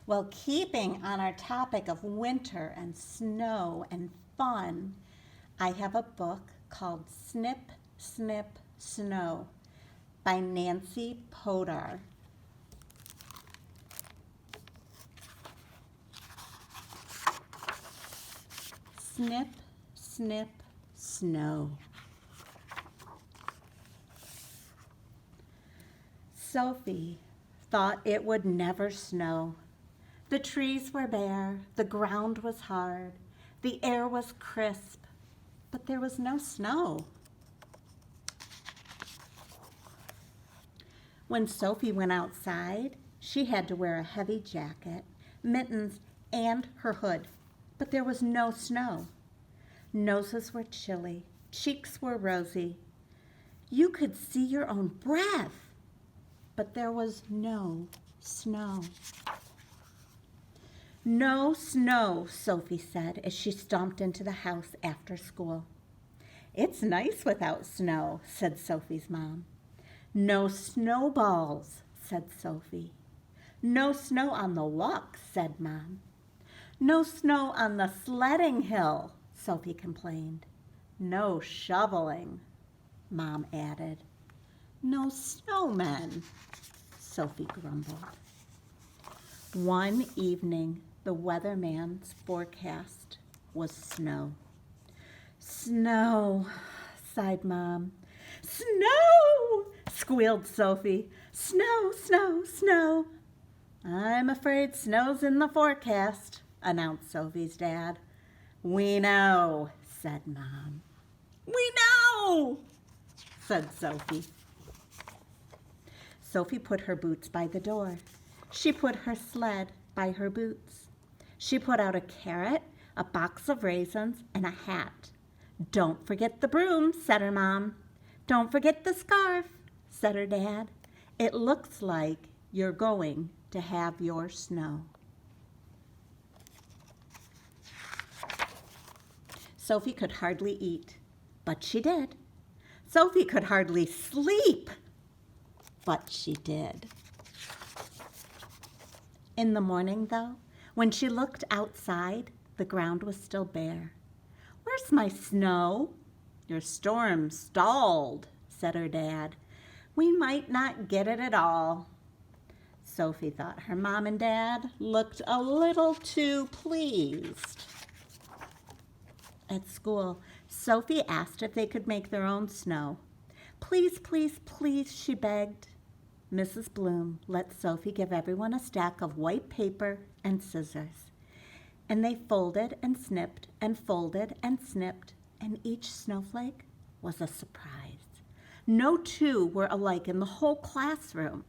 Well, keeping on our topic of winter and snow and fun, I have a book called Snip, Snip, Snow by Nancy Podar. Snip, snip, snow. Sophie thought it would never snow. The trees were bare, the ground was hard, the air was crisp, but there was no snow. When Sophie went outside, she had to wear a heavy jacket, mittens, and her hood, but there was no snow. Noses were chilly, cheeks were rosy. You could see your own breath, but there was no snow. No snow, Sophie said as she stomped into the house after school. It's nice without snow, said Sophie's mom. No snowballs, said Sophie. No snow on the walk, said Mom. No snow on the sledding hill, Sophie complained. No shoveling, Mom added. No snowmen, Sophie grumbled. One evening, the weatherman's forecast was snow. Snow, sighed Mom. Snow, squealed Sophie. Snow, snow, snow. I'm afraid snow's in the forecast, announced Sophie's dad. We know, said Mom. We know, said Sophie. Sophie put her boots by the door. She put her sled by her boots. She put out a carrot, a box of raisins, and a hat. Don't forget the broom, said her mom. Don't forget the scarf, said her dad. It looks like you're going to have your snow. Sophie could hardly eat, but she did. Sophie could hardly sleep, but she did. In the morning, though, when she looked outside, the ground was still bare. Where's my snow? Your storm stalled, said her dad. We might not get it at all. Sophie thought her mom and dad looked a little too pleased. At school, Sophie asked if they could make their own snow. Please, please, please, she begged. Mrs. Bloom let Sophie give everyone a stack of white paper and scissors. And they folded and snipped and folded and snipped, and each snowflake was a surprise. No two were alike in the whole classroom.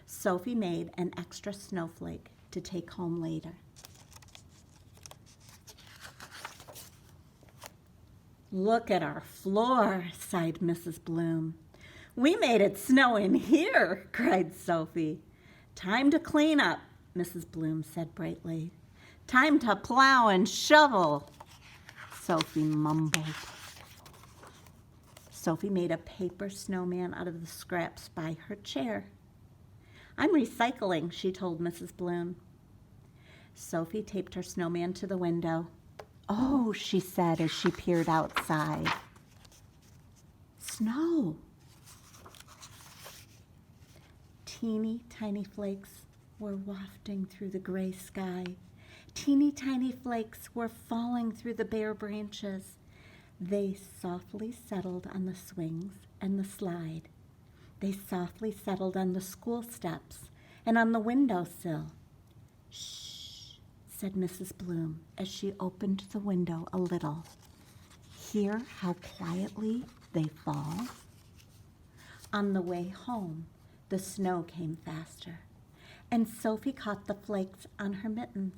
Sophie made an extra snowflake to take home later. Look at our floor, sighed Mrs. Bloom. We made it snow in here, cried Sophie. Time to clean up, Mrs. Bloom said brightly. Time to plow and shovel, Sophie mumbled. Sophie made a paper snowman out of the scraps by her chair. I'm recycling, she told Mrs. Bloom. Sophie taped her snowman to the window. Oh, she said as she peered outside. Snow. Teeny tiny flakes were wafting through the gray sky. Teeny tiny flakes were falling through the bare branches. They softly settled on the swings and the slide. They softly settled on the school steps and on the windowsill. Shh, said Mrs. Bloom as she opened the window a little. Hear how quietly they fall? On the way home, the snow came faster, and Sophie caught the flakes on her mittens.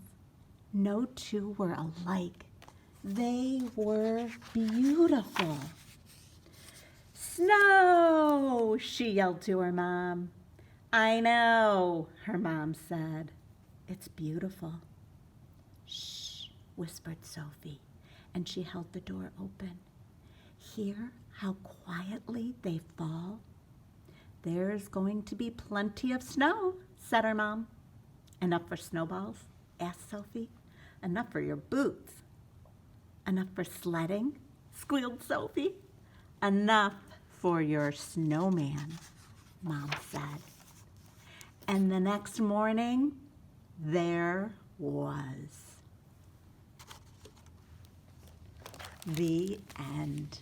No two were alike. They were beautiful. Snow, she yelled to her mom. I know, her mom said. It's beautiful. Shh, whispered Sophie, and she held the door open. Hear how quietly they fall? There's going to be plenty of snow, said her mom. Enough for snowballs? Asked Sophie. Enough for your boots. Enough for sledding? Squealed Sophie. Enough for your snowman, Mom said. And the next morning, there was. The end.